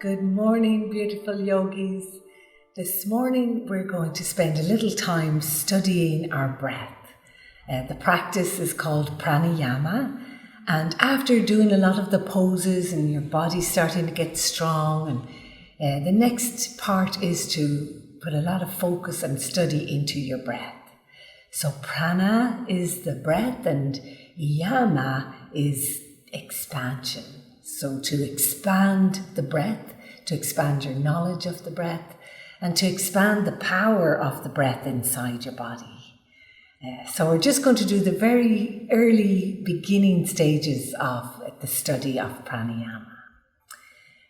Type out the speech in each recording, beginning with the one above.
Good morning, beautiful yogis. This morning we're going to spend a little time studying our breath. The practice is called Pranayama, and after doing a lot of the poses and your body starting to get strong, and the next part is to put a lot of focus and study into your breath. So prana is the breath and yama is expansion. So to expand the breath, to expand your knowledge of the breath, and to expand the power of the breath inside your body. So we're just going to do the very early beginning stages of the study of pranayama.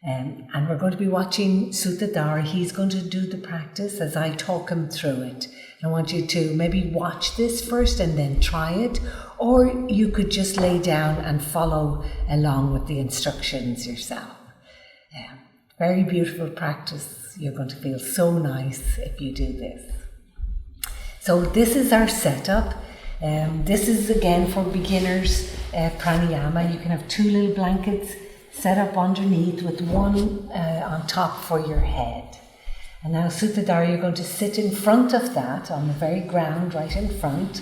And we're going to be watching Sutadhara. He's going to do the practice as I talk him through it. I want you to maybe watch this first and then try it, or you could just lay down and follow along with the instructions yourself. Very beautiful practice. You're going to feel so nice if you do this. So this is our setup. This is again for beginners pranayama. You can have two little blankets set up underneath with one on top for your head. And now Sutadhara, you're going to sit in front of that on the very ground right in front.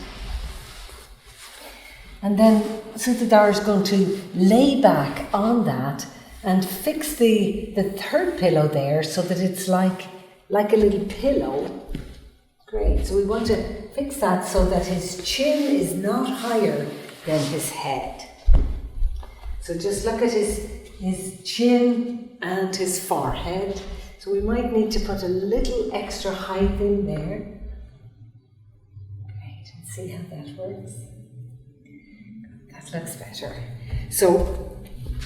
And then Sutadhara is going to lay back on that and fix the third pillow there so that it's like a little pillow. Great. So we want to fix that so that his chin is not higher than his head. So just look at his chin and his forehead. So we might need to put a little extra height in there. Great, and see how that works. That looks better. So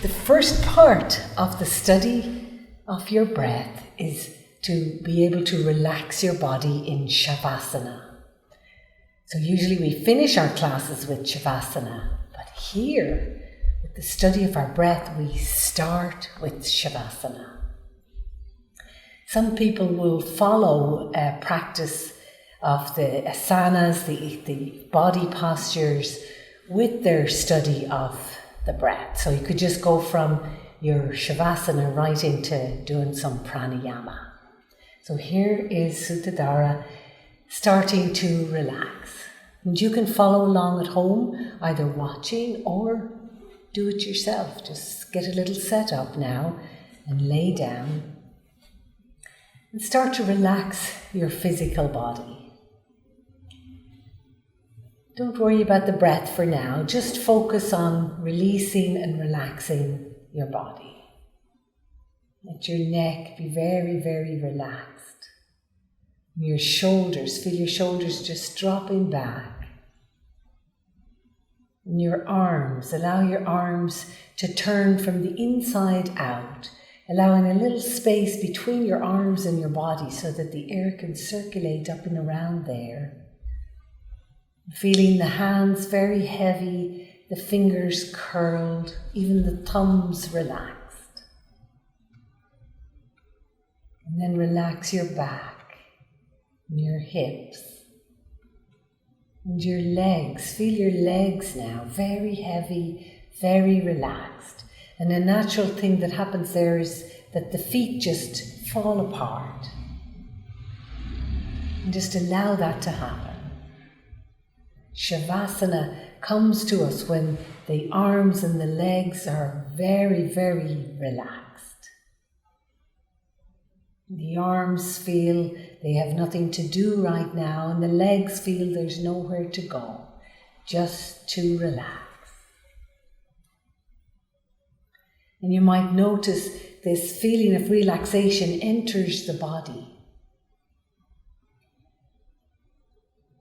the first part of the study of your breath is to be able to relax your body in shavasana. So usually we finish our classes with shavasana, but here, with the study of our breath, we start with shavasana. Some people will follow a practice of the asanas, the body postures, with their study of the breath. So you could just go from your shavasana right into doing some pranayama. So here is Sutadhara starting to relax. And you can follow along at home, either watching or do it yourself. Just get a little set up now and lay down. And start to relax your physical body. Don't worry about the breath for now. Just focus on releasing and relaxing your body. Let your neck be very, very relaxed. Your shoulders, feel your shoulders just dropping back. And your arms, allow your arms to turn from the inside out, allowing a little space between your arms and your body so that the air can circulate up and around there. Feeling the hands very heavy, the fingers curled, even the thumbs relaxed. And then relax your back, and your hips, and your legs. Feel your legs now, very heavy, very relaxed. And a natural thing that happens there is that the feet just fall apart. And just allow that to happen. Shavasana comes to us when the arms and the legs are very, very relaxed. The arms feel they have nothing to do right now, and the legs feel there's nowhere to go, just to relax. And you might notice this feeling of relaxation enters the body.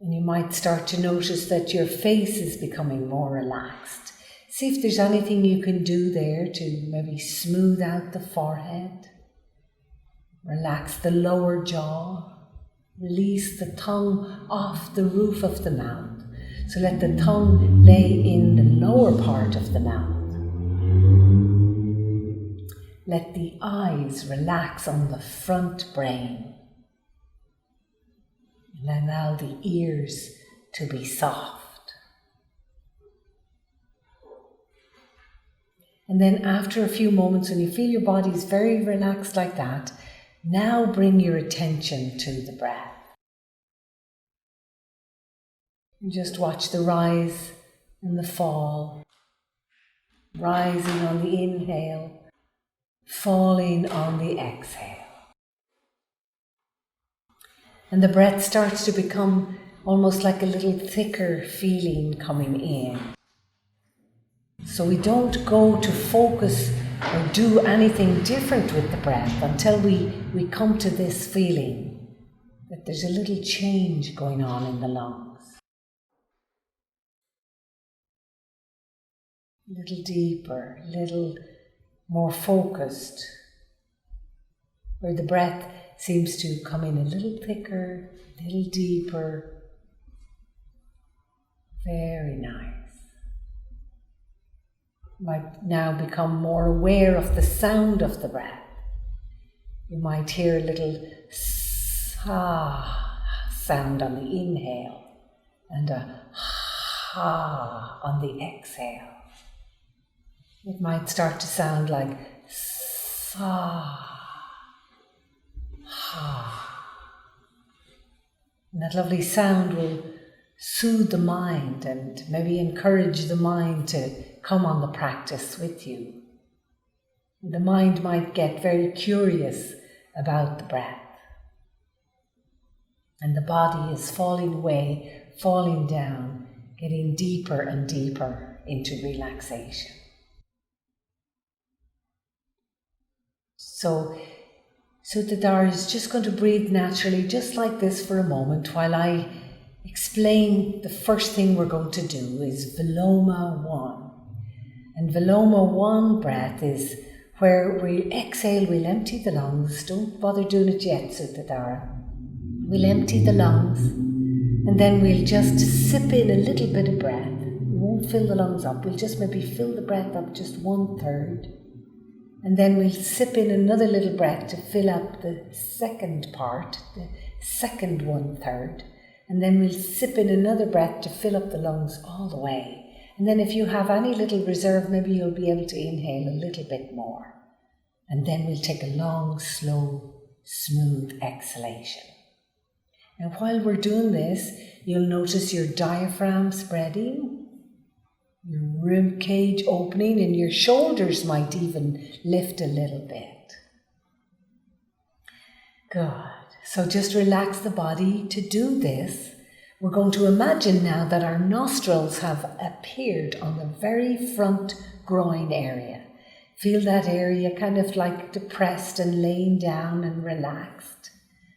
And you might start to notice that your face is becoming more relaxed. See if there's anything you can do there to maybe smooth out the forehead. Relax the lower jaw. Release the tongue off the roof of the mouth. So let the tongue lay in the lower part of the mouth. Let the eyes relax on the front brain. And allow the ears to be soft. And then after a few moments, when you feel your body is very relaxed like that, now bring your attention to the breath. And just watch the rise and the fall. Rising on the inhale, falling on the exhale. And the breath starts to become almost like a little thicker feeling coming in. So we don't go to focus or do anything different with the breath until we come to this feeling that there's a little change going on in the lungs. A little deeper, a little more focused, where the breath seems to come in a little thicker, a little deeper. Very nice. You might now become more aware of the sound of the breath. You might hear a little sa sound on the inhale and a ha on the exhale. It might start to sound like sa, ha. And that lovely sound will soothe the mind and maybe encourage the mind to come on the practice with you. The mind might get very curious about the breath. And the body is falling away, falling down, getting deeper and deeper into relaxation. So Sutadhara is just going to breathe naturally, just like this for a moment, while I explain the first thing we're going to do is Viloma 1. And Viloma 1 breath is where we exhale, we'll empty the lungs. Don't bother doing it yet, Sutadhara. We'll empty the lungs and then we'll just sip in a little bit of breath. We won't fill the lungs up, we'll just maybe fill the breath up just 1/3. And then we'll sip in another little breath to fill up the second part, the second 1/3. And then we'll sip in another breath to fill up the lungs all the way. And then if you have any little reserve, maybe you'll be able to inhale a little bit more. And then we'll take a long, slow, smooth exhalation. Now while we're doing this, you'll notice your diaphragm spreading, your ribcage opening, and your shoulders might even lift a little bit. Good. So just relax the body. To do this, we're going to imagine now that our nostrils have appeared on the very front groin area. Feel that area kind of like depressed and laying down and relaxed.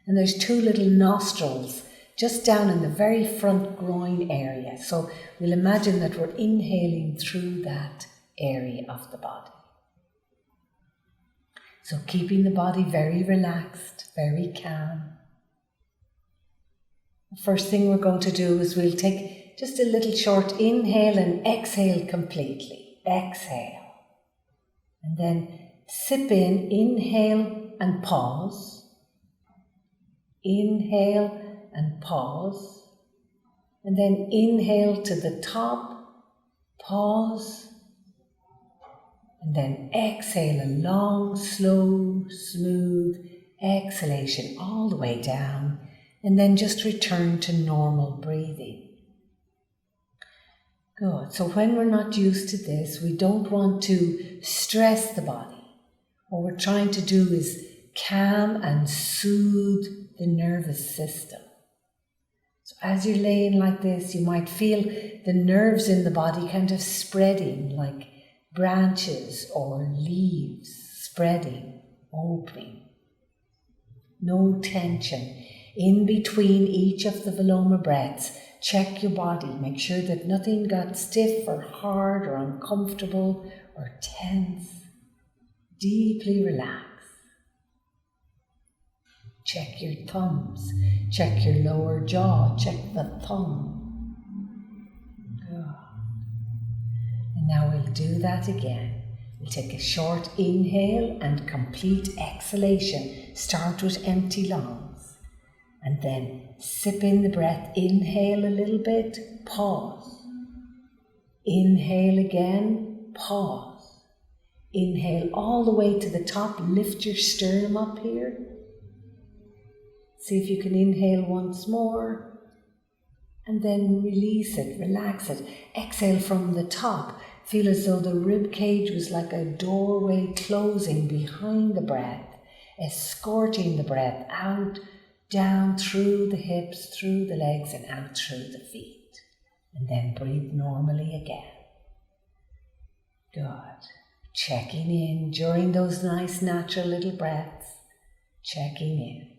And there's 2 little nostrils just down in the very front groin area. So we'll imagine that we're inhaling through that area of the body. So keeping the body very relaxed, very calm. The first thing we're going to do is we'll take just a little short inhale and exhale completely. Exhale. And then sip in, inhale and pause. Inhale and pause. And then inhale to the top, pause. And then exhale a long, slow, smooth exhalation all the way down. And then just return to normal breathing. Good. So when we're not used to this, we don't want to stress the body. What we're trying to do is calm and soothe the nervous system. So as you're laying like this, you might feel the nerves in the body kind of spreading like branches or leaves, spreading, opening. No tension. In between each of the Viloma breaths, check your body. Make sure that nothing got stiff or hard or uncomfortable or tense. Deeply relax. Check your thumbs. Check your lower jaw. Check the thumb. Good. And now we'll do that again. We'll take a short inhale and complete exhalation. Start with empty lungs. And then sip in the breath. Inhale a little bit. Pause. Inhale again. Pause. Inhale all the way to the top. Lift your sternum up here. See if you can inhale once more. And then release it, relax it. Exhale from the top. Feel as though the rib cage was like a doorway closing behind the breath, escorting the breath out, down through the hips, through the legs, and out through the feet. And then breathe normally again. Good. Checking in during those nice natural little breaths. Checking in.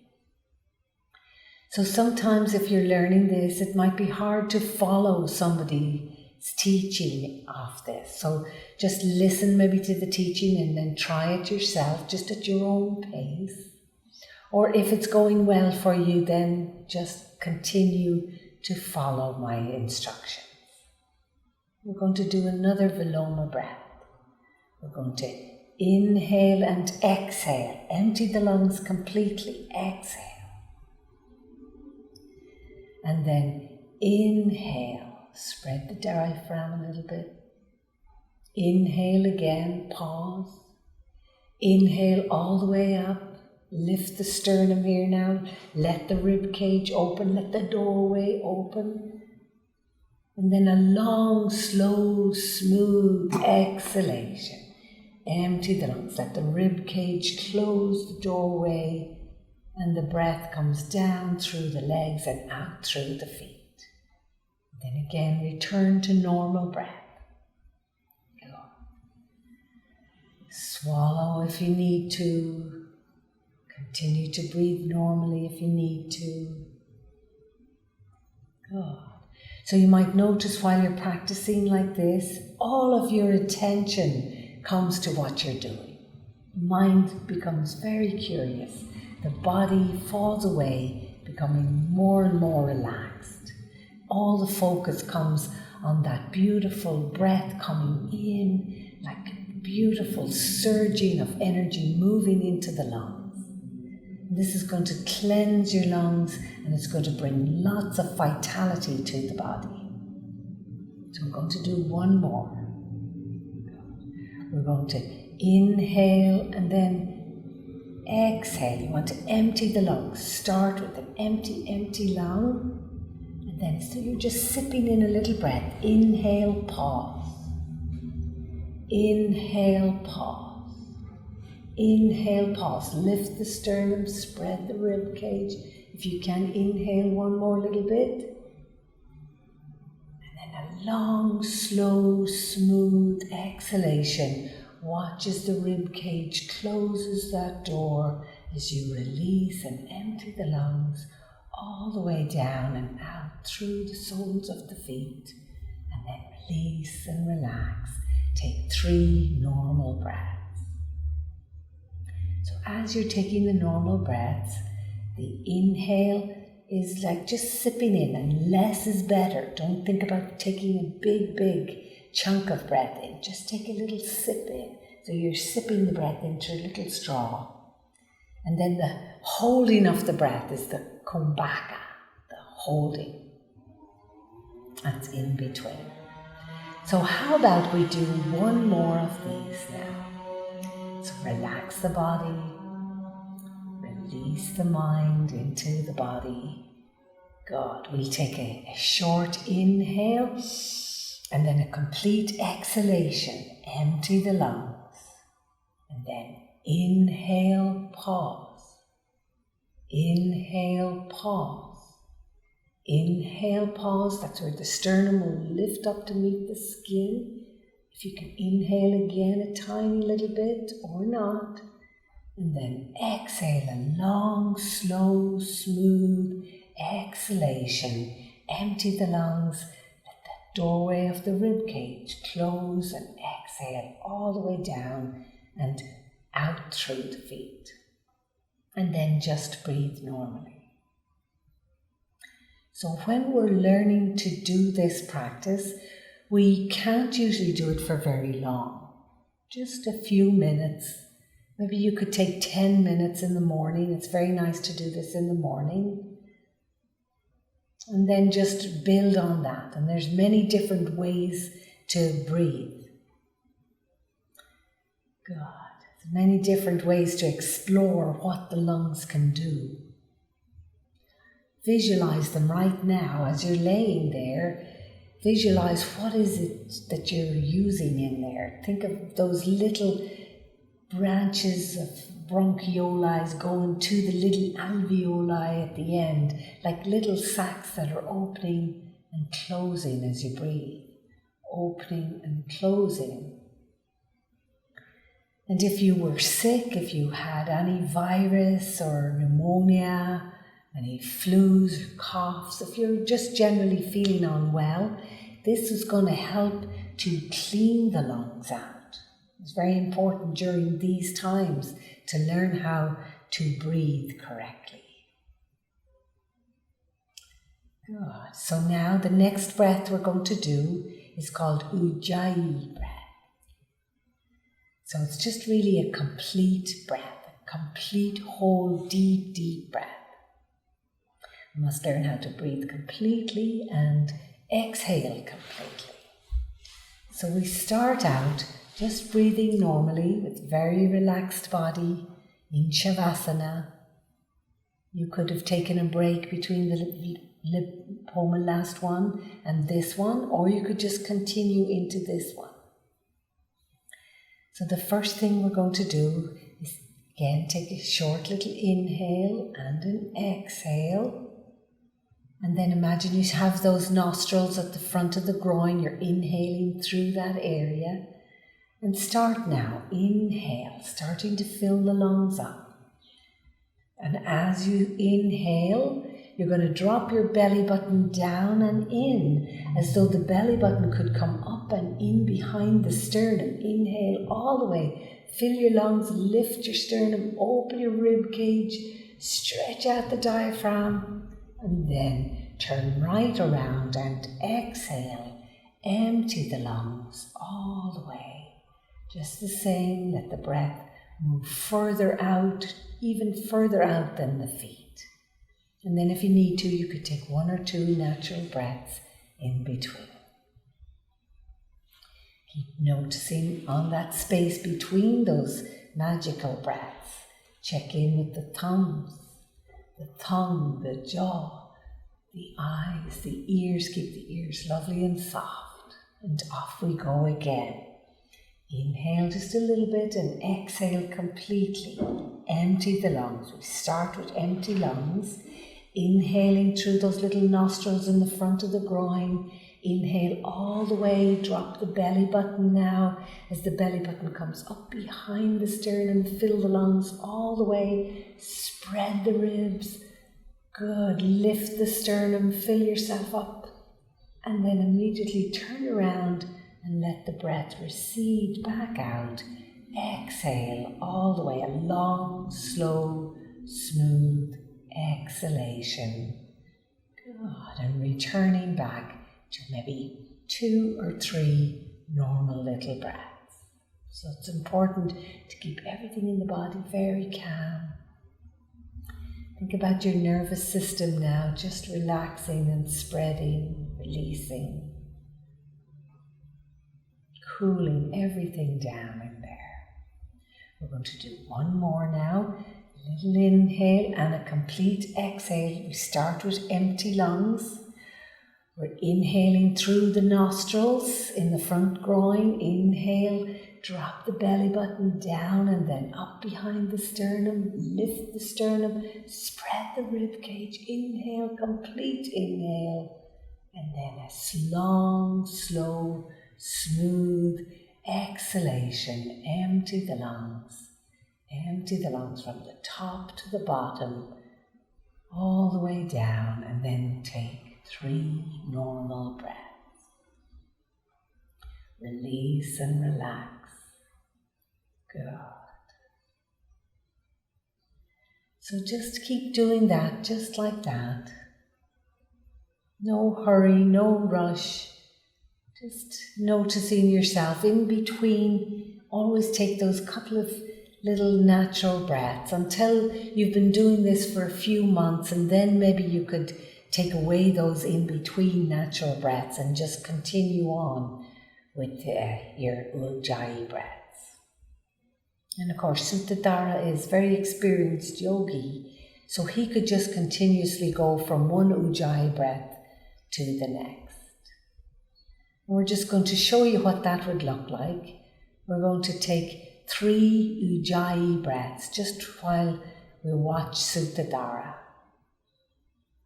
So sometimes if you're learning this, it might be hard to follow somebody's teaching of this. So just listen maybe to the teaching and then try it yourself, just at your own pace. Or if it's going well for you, then just continue to follow my instructions. We're going to do another Viloma breath. We're going to inhale and exhale. Empty the lungs completely. Exhale. And then inhale. Spread the diaphragm a little bit. Inhale again. Pause. Inhale all the way up. Lift the sternum here now. Let the rib cage open. Let the doorway open. And then a long, slow, smooth exhalation. Empty the lungs. Let the rib cage close the doorway. And the breath comes down through the legs and out through the feet. Then again, return to normal breath. Go. Swallow if you need to. Continue to breathe normally if you need to. Good. So you might notice while you're practicing like this, all of your attention comes to what you're doing. Mind becomes very curious. The body falls away, becoming more and more relaxed. All the focus comes on that beautiful breath coming in, like beautiful surging of energy moving into the lungs. This is going to cleanse your lungs and it's going to bring lots of vitality to the body. So I'm going to do one more. We're going to inhale and then exhale. You want to empty the lungs. Start with an empty lung. And then so you're just sipping in a little breath. Inhale, pause. Inhale, pause. Inhale, pause. Lift the sternum, spread the rib cage. If you can, inhale one more little bit. And then a long, slow, smooth exhalation. Watch as the rib cage closes that door as you release and empty the lungs all the way down and out through the soles of the feet. And then release and relax. Take 3 normal breaths. So as you're taking the normal breaths, the inhale is like just sipping in, and less is better. Don't think about taking a big chunk of breath in. Just take a little sip in. So you're sipping the breath into a little straw. And then the holding of the breath is the kumbhaka, the holding. That's in between. So how about we do one more of these now? So relax the body, release the mind into the body. Good. We'll take a short inhale and then a complete exhalation. Empty the lungs. And then inhale, pause. Inhale, pause. Inhale, pause. That's where the sternum will lift up to meet the skin. If you can inhale again a tiny little bit or not. And then exhale a long, slow, smooth exhalation. Empty the lungs. Let the doorway of the ribcage close and exhale all the way down and out through the feet. And then just breathe normally. So when we're learning to do this practice, we can't usually do it for very long. Just a few minutes. Maybe you could take 10 minutes in the morning. It's very nice to do this in the morning. And then just build on that. And there's many different ways to breathe. Good. There's many different ways to explore what the lungs can do. Visualize them right now as you're laying there. Visualize what is it that you're using in there. Think of those little branches of bronchioles going to the little alveoli at the end, like little sacs that are opening and closing as you breathe. Opening and closing. And if you were sick, if you had any virus or pneumonia, any flus or coughs, if you're just generally feeling unwell, this is going to help to clean the lungs out. It's very important during these times to learn how to breathe correctly. Good. So now the next breath we're going to do is called Ujjayi breath. So it's just really a complete breath, a complete, whole, deep, deep breath. We must learn how to breathe completely and exhale completely. So we start out just breathing normally with very relaxed body in shavasana. You could have taken a break between the last one and this one, or you could just continue into this one. So the first thing we're going to do is again take a short little inhale and an exhale. And then imagine you have those nostrils at the front of the groin. You're inhaling through that area. And start now. Inhale, starting to fill the lungs up. And as you inhale, you're going to drop your belly button down and in, as though the belly button could come up and in behind the sternum. Inhale all the way. Fill your lungs, lift your sternum, open your rib cage, stretch out the diaphragm, and then turn right around and exhale. Empty the lungs all the way. Just the same, let the breath move further out, even further out than the feet. And then if you need to, you could take 1 or 2 natural breaths in between. Keep noticing on that space between those magical breaths. Check in with the thumbs, the tongue, the jaw, the eyes, the ears. Keep the ears lovely and soft. And off we go again. Inhale just a little bit and exhale completely. Empty the lungs. We start with empty lungs. Inhaling through those little nostrils in the front of the groin. Inhale all the way, drop the belly button now. As the belly button comes up behind the sternum, fill the lungs all the way. Spread the ribs. Good. Lift the sternum, fill yourself up. And then immediately turn around and let the breath recede back out. Exhale all the way, a long, slow, smooth exhalation. Good. And returning back to maybe 2 or 3 normal little breaths. So it's important to keep everything in the body very calm. Think about your nervous system now, just relaxing and spreading, releasing, cooling everything down in there. We're going to do one more now. A little inhale and a complete exhale. We start with empty lungs. We're inhaling through the nostrils in the front groin. Inhale, drop the belly button down and then up behind the sternum. Lift the sternum, spread the rib cage. Inhale, complete inhale. And then a long, slow, smooth exhalation. Empty the lungs. Empty the lungs from the top to the bottom, all the way down, and then take 3 normal breaths. Release and relax. Good. So just keep doing that, just like that. No hurry, no rush. Just noticing yourself in between. Always take those couple of little natural breaths until you've been doing this for a few months, and then maybe you could take away those in-between natural breaths and just continue on with your Ujjayi breaths. And of course, Sutadhara is very experienced yogi, so he could just continuously go from one Ujjayi breath to the next. And we're just going to show you what that would look like. We're going to take 3 Ujjayi breaths just while we watch Sutadhara.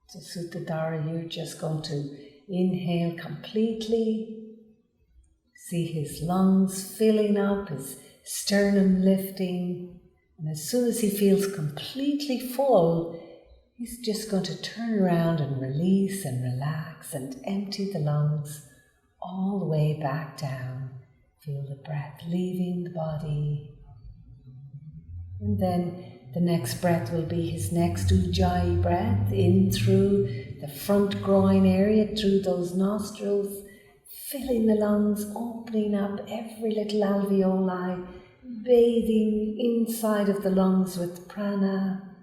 So Sutadhara, you're just going to inhale completely. See his lungs filling up, his sternum lifting. And as soon as he feels completely full, he's just going to turn around and release and relax and empty the lungs all the way back down. Feel the breath leaving the body. And then the next breath will be his next Ujjayi breath, in through the front groin area, through those nostrils, filling the lungs, opening up every little alveoli, bathing inside of the lungs with prana,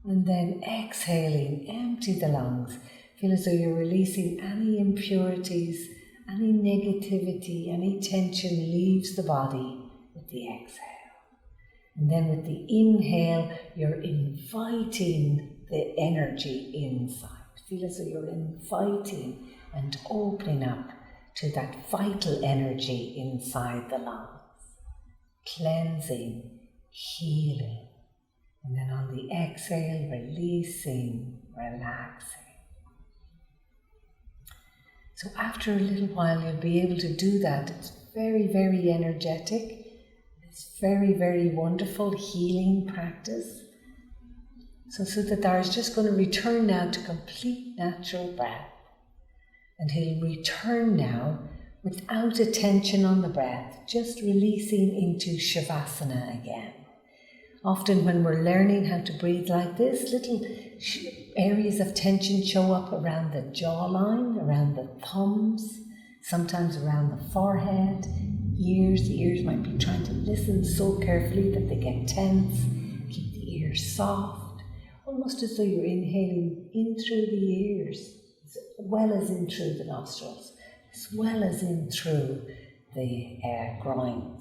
and then exhaling, empty the lungs. Feel as though you're releasing any impurities, any negativity, any tension leaves the body with the exhale. And then with the inhale, you're inviting the energy inside. Feel as though you're inviting and opening up to that vital energy inside the lungs. Cleansing, healing. And then on the exhale, releasing, relaxing. So after a little while, you'll be able to do that. It's very, very energetic. It's very, very wonderful healing practice. So Sutadhara is just going to return now to complete natural breath. And he'll return now without attention on the breath, just releasing into shavasana again. Often when we're learning how to breathe like this, little areas of tension show up around the jawline, around the thumbs, sometimes around the forehead, ears. The ears might be trying to listen so carefully that they get tense. Keep the ears soft, almost as though you're inhaling in through the ears, as well as in through the nostrils, as well as in through the groins.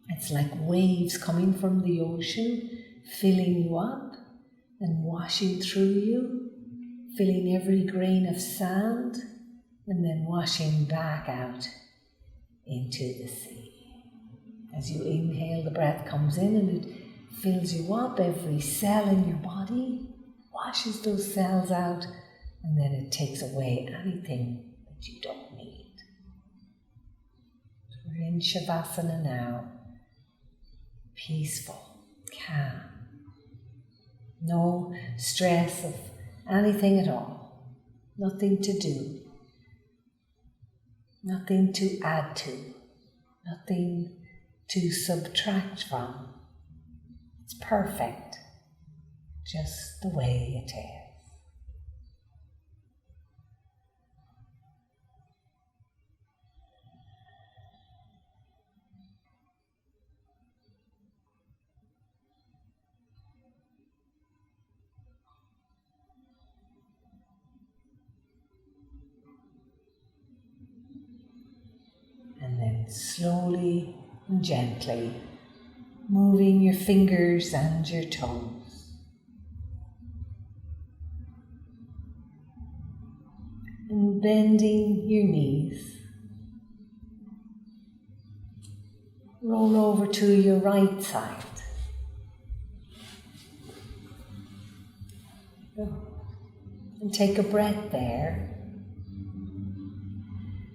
It's like waves coming from the ocean, filling you up and washing through you, filling every grain of sand, and then washing back out into the sea. As you inhale, the breath comes in and it fills you up, every cell in your body, washes those cells out, and then it takes away anything that you don't need. So we're in shavasana now. Peaceful, calm, no stress of anything at all, nothing to do, nothing to add to, nothing to subtract from. It's perfect, just the way it is. And then slowly and gently moving your fingers and your toes. And bending your knees. Roll over to your right side. And take a breath there.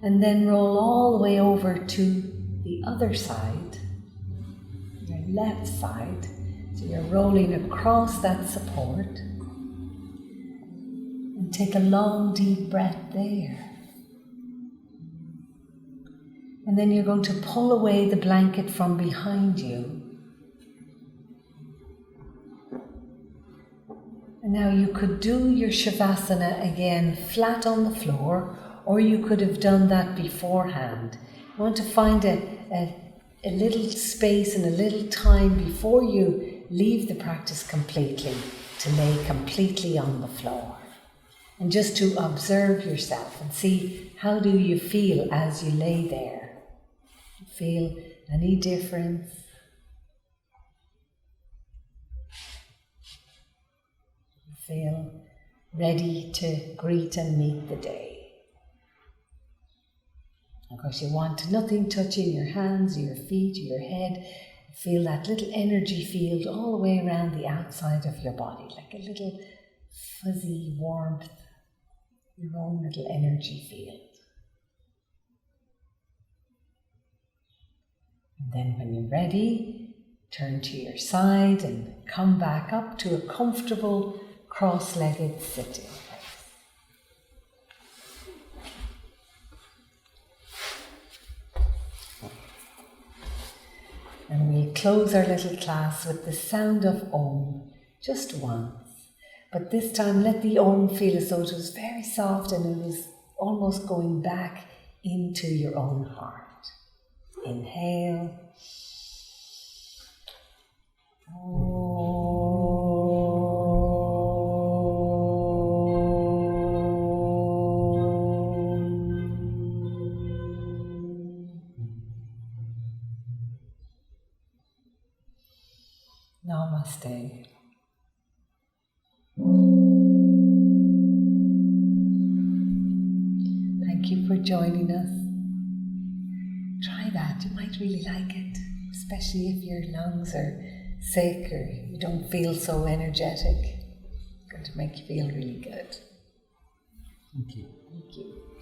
And then roll all the way over to the other side, your left side. So you're rolling across that support. And take a long, deep breath there. And then you're going to pull away the blanket from behind you. And now you could do your shavasana again flat on the floor, or you could have done that beforehand. You want to find a little space and a little time before you leave the practice completely to lay completely on the floor. And just to observe yourself and see how do you feel as you lay there. Feel any difference? Feel ready to greet and meet the day. Of course, you want nothing touching your hands or your feet or your head. Feel that little energy field all the way around the outside of your body, like a little fuzzy warmth, your own little energy field. And then when you're ready, turn to your side and come back up to a comfortable cross-legged sitting place. And we'll close our little class with the sound of Om, just once. But this time let the Om feel as though it was very soft and it was almost going back into your own heart. Inhale. Namaste. Thank you for joining us. Try that, you might really like it, especially if your lungs are sick or you don't feel so energetic. It's going to make you feel really good. Thank you. Thank you.